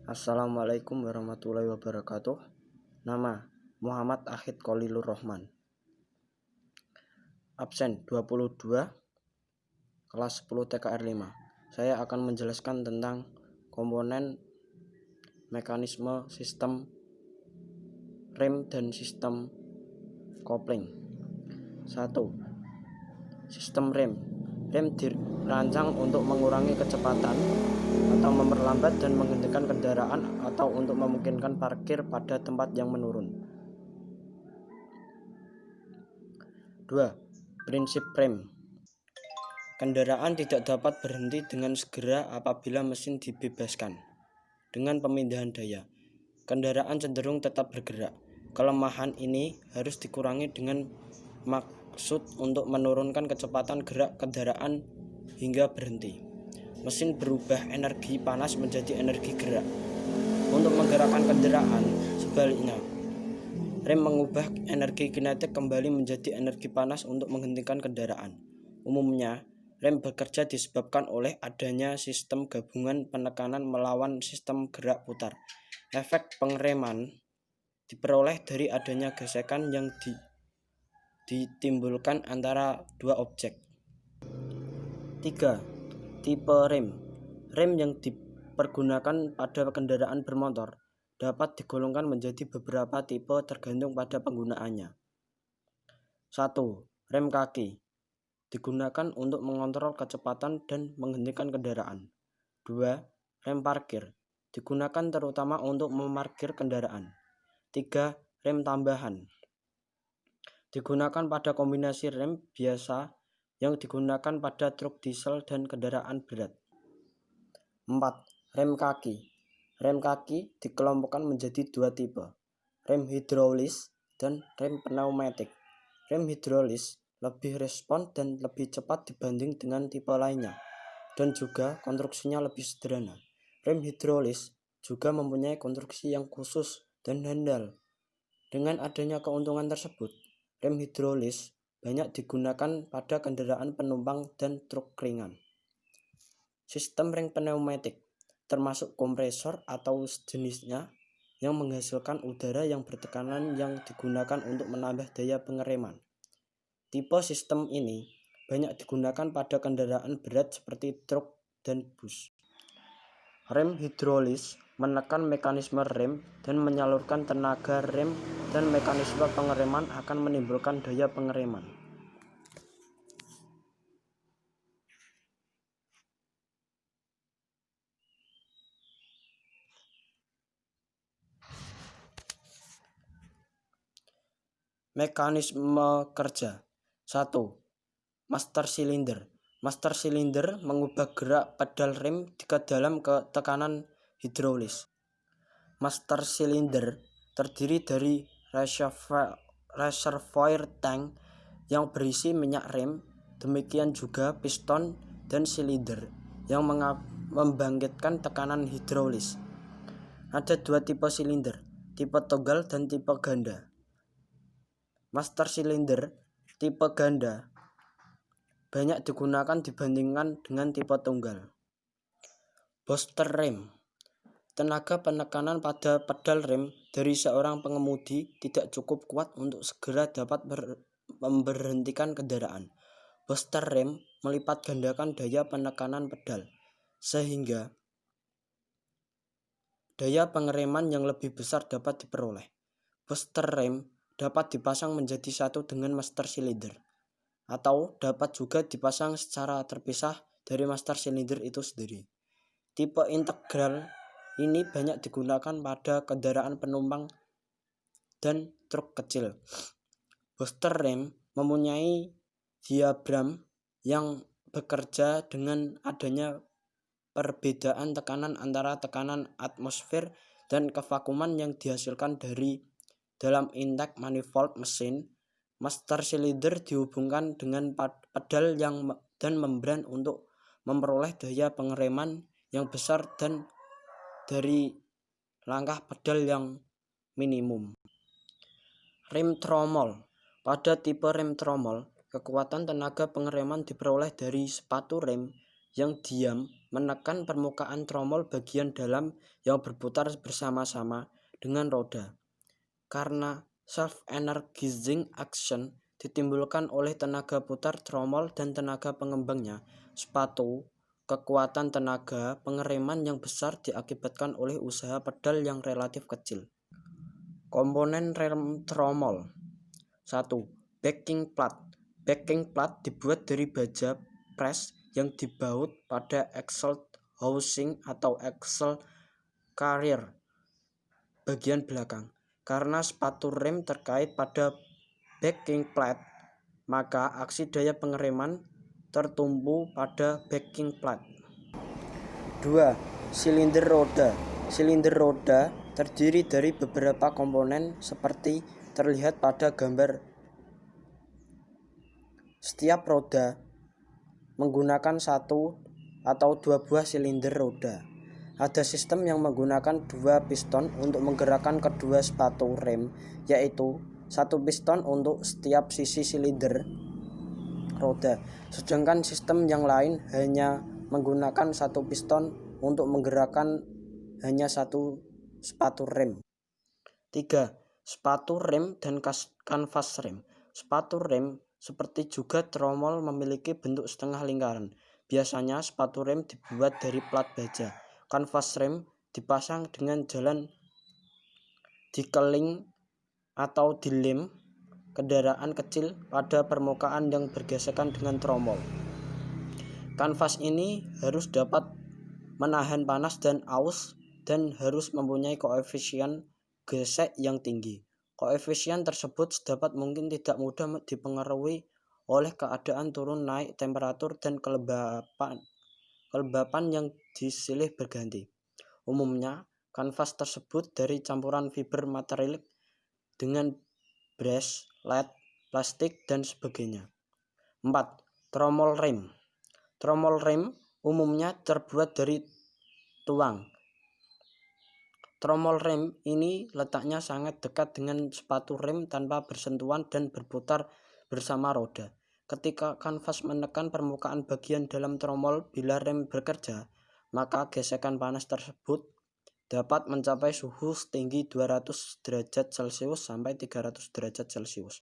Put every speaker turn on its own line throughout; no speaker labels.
Assalamualaikum warahmatullahi wabarakatuh. Nama Muhammad Ahid Khalilur Rahman. Absen 22 kelas 10 TKR 5. Saya akan menjelaskan tentang komponen mekanisme sistem rem dan sistem kopling. 1. Sistem rem. Rem dirancang untuk mengurangi kecepatan atau memperlambat dan menghentikan kendaraan atau untuk memungkinkan parkir pada tempat yang menurun. 2. Prinsip rem. Kendaraan tidak dapat berhenti dengan segera apabila mesin dibebaskan. Dengan pemindahan daya, kendaraan cenderung tetap bergerak. Kelemahan ini harus dikurangi dengan maksud untuk menurunkan kecepatan gerak kendaraan hingga berhenti. Mesin berubah energi panas menjadi energi gerak untuk menggerakkan kendaraan. Sebaliknya, rem mengubah energi kinetik kembali menjadi energi panas untuk menghentikan kendaraan. Umumnya, rem bekerja disebabkan oleh adanya sistem gabungan penekanan melawan sistem gerak putar. Efek pengereman diperoleh dari adanya gesekan yang ditimbulkan antara dua objek. 3. Tipe rem. Rem yang dipergunakan pada kendaraan bermotor dapat digolongkan menjadi beberapa tipe tergantung pada penggunaannya. 1. Rem kaki. Digunakan untuk mengontrol kecepatan dan menghentikan kendaraan. 2. Rem parkir. Digunakan terutama untuk memarkir kendaraan. 3. Rem tambahan. Digunakan pada kombinasi rem biasa yang digunakan pada truk diesel dan kendaraan berat. 4. Rem kaki. Rem kaki dikelompokkan menjadi dua tipe, rem hidrolis dan rem pneumatik. Rem hidrolis lebih respons dan lebih cepat dibanding dengan tipe lainnya, dan juga konstruksinya lebih sederhana. Rem hidrolis juga mempunyai konstruksi yang khusus dan handal. Dengan adanya keuntungan tersebut, rem hidrolis banyak digunakan pada kendaraan penumpang dan truk ringan. Sistem rem pneumatik termasuk kompresor atau sejenisnya yang menghasilkan udara yang bertekanan yang digunakan untuk menambah daya pengereman. Tipe sistem ini banyak digunakan pada kendaraan berat seperti truk dan bus. Rem hidrolis menekan mekanisme rem dan menyalurkan tenaga rem, dan mekanisme pengereman akan menimbulkan daya pengereman. Mekanisme kerja. 1. Master cylinder. Master cylinder mengubah gerak pedal rem ke dalam tekanan hidrolis. Master cylinder terdiri dari reservoir tank yang berisi minyak rem, demikian juga piston dan silinder yang membangkitkan tekanan hidrolis. Ada dua tipe silinder, tipe tunggal dan tipe ganda. Master cylinder tipe ganda banyak digunakan dibandingkan dengan tipe tunggal. Booster rem. Tenaga penekanan pada pedal rem dari seorang pengemudi tidak cukup kuat untuk segera dapat memberhentikan kendaraan. Booster rem melipat gandakan daya penekanan pedal, sehingga daya pengereman yang lebih besar dapat diperoleh. Booster rem dapat dipasang menjadi satu dengan master cylinder, atau dapat juga dipasang secara terpisah dari master cylinder itu sendiri. Tipe integral ini banyak digunakan pada kendaraan penumpang dan truk kecil. Booster rem mempunyai diaphragma yang bekerja dengan adanya perbedaan tekanan antara tekanan atmosfer dan kevakuman yang dihasilkan dari dalam intake manifold mesin. Master cylinder dihubungkan dengan pedal dan membran untuk memperoleh daya pengereman yang besar dan dari langkah pedal yang minimum. Rem tromol. Pada tipe rem tromol, kekuatan tenaga pengereman diperoleh dari sepatu rem yang diam menekan permukaan tromol bagian dalam yang berputar bersama-sama dengan roda. Karena self-energizing action ditimbulkan oleh tenaga putar tromol dan tenaga pengembangnya, kekuatan tenaga pengereman yang besar diakibatkan oleh usaha pedal yang relatif kecil. Komponen rem tromol. 1. Backing plate. Backing plate dibuat dari baja pres yang dibaut pada axle housing atau axle carrier bagian belakang. Karena sepatu rem terkait pada backing plate, maka aksi daya pengereman tertumpu pada backing plate. 2. Silinder roda. Silinder roda terdiri dari beberapa komponen seperti terlihat pada gambar. Setiap roda menggunakan satu atau dua buah silinder roda. Ada sistem yang menggunakan dua piston untuk menggerakkan kedua sepatu rem, yaitu satu piston untuk setiap sisi silinder roda, sedangkan sistem yang lain hanya menggunakan satu piston untuk menggerakkan hanya satu sepatu rem. 3. Sepatu rem dan kanvas rem. Sepatu rem seperti juga tromol memiliki bentuk setengah lingkaran. Biasanya sepatu rem dibuat dari plat baja. Kanvas rem dipasang dengan jalan dikeling atau dilem kendaraan kecil pada permukaan yang bergesekan dengan tromol. Kanvas ini harus dapat menahan panas dan aus dan harus mempunyai koefisien gesek yang tinggi. Koefisien tersebut sedapat mungkin tidak mudah dipengaruhi oleh keadaan turun naik temperatur dan kelembapan yang disilih berganti. Umumnya, kanvas tersebut dari campuran fiber material dengan brass, lead, plastik, dan sebagainya. 4. Tromol rem. Tromol rem umumnya terbuat dari tulang. Tromol rem ini letaknya sangat dekat dengan sepatu rem tanpa bersentuhan dan berputar bersama roda. Ketika kanvas menekan permukaan bagian dalam tromol bila rem bekerja, maka gesekan panas tersebut dapat mencapai suhu setinggi 200 derajat Celcius sampai 300 derajat Celcius.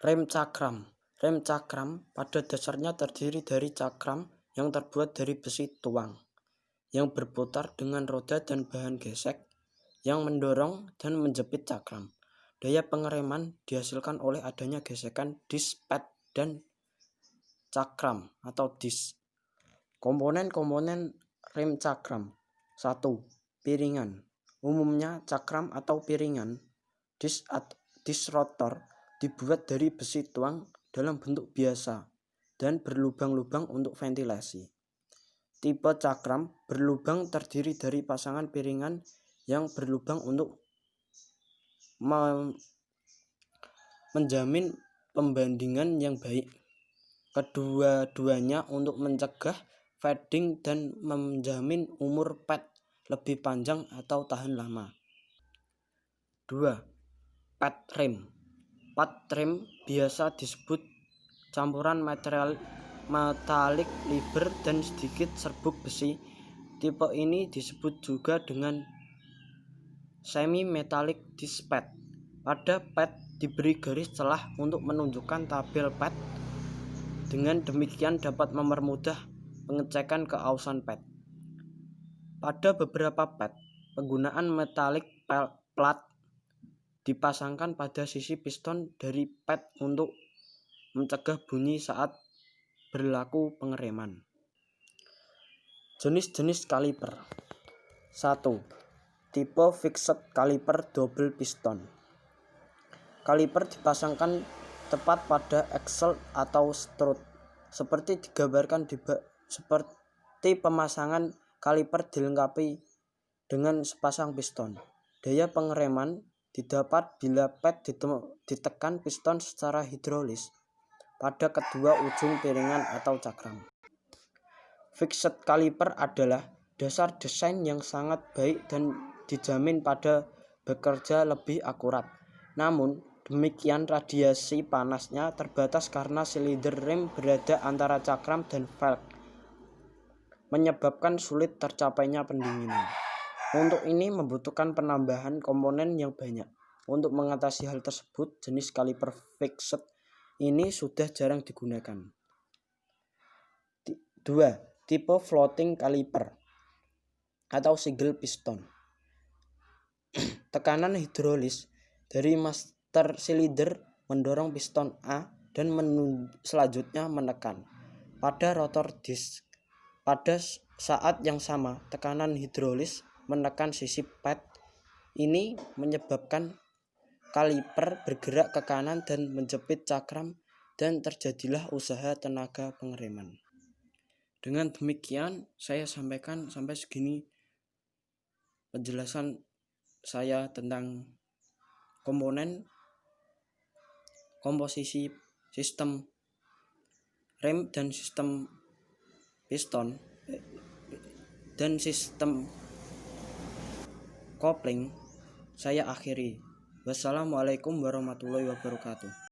Rem cakram. Rem cakram pada dasarnya terdiri dari cakram yang terbuat dari besi tuang yang berputar dengan roda dan bahan gesek yang mendorong dan menjepit cakram. Daya pengereman dihasilkan oleh adanya gesekan disk pad dan cakram atau disk. Komponen-komponen rem cakram. 1. Piringan. Umumnya cakram atau piringan disk rotor dibuat dari besi tuang dalam bentuk biasa dan berlubang-lubang untuk ventilasi. Tipe cakram berlubang terdiri dari pasangan piringan yang berlubang untuk menjamin pembandingan yang baik. Kedua-duanya untuk mencegah fading dan menjamin umur pad lebih panjang atau tahan lama. 2. Pad rem. Pad rem biasa disebut campuran metalik fiber dan sedikit serbuk besi. Tipe ini disebut juga dengan semi-metallic disc pad. Pada pad diberi garis celah untuk menunjukkan tabel pad. Dengan demikian dapat mempermudah pengecekan keausan pad. Pada beberapa pad, penggunaan metallic plate dipasangkan pada sisi piston dari pad untuk mencegah bunyi saat berlaku pengereman. Jenis-jenis kaliper. 1. Tipe fixed kaliper double piston. Kaliper dipasangkan tepat pada axle atau strut, seperti digambarkan seperti pemasangan kaliper dilengkapi dengan sepasang piston. Daya pengereman didapat bila pad ditekan piston secara hidrolis pada kedua ujung piringan atau cakram. Fixed kaliper adalah dasar desain yang sangat baik dan dijamin pada bekerja lebih akurat. Namun, demikian radiasi panasnya terbatas karena silinder rem berada antara cakram dan velg. menyebabkan sulit tercapainya pendinginan. Untuk ini membutuhkan penambahan komponen yang banyak. Untuk mengatasi hal tersebut, jenis kaliper fixed ini sudah jarang digunakan. 2. Tipe floating caliper atau single piston. Tekanan hidrolis dari master cylinder mendorong piston A dan selanjutnya menekan pada rotor disk. Pada saat yang sama, tekanan hidrolis menekan sisi pad. Ini menyebabkan kaliper bergerak ke kanan dan menjepit cakram, dan terjadilah usaha tenaga pengereman. Dengan demikian, saya sampaikan sampai segini penjelasan saya tentang komponen, komposisi sistem rem dan sistem piston dan sistem kopling. Saya akhiri. Wassalamualaikum warahmatullahi wabarakatuh.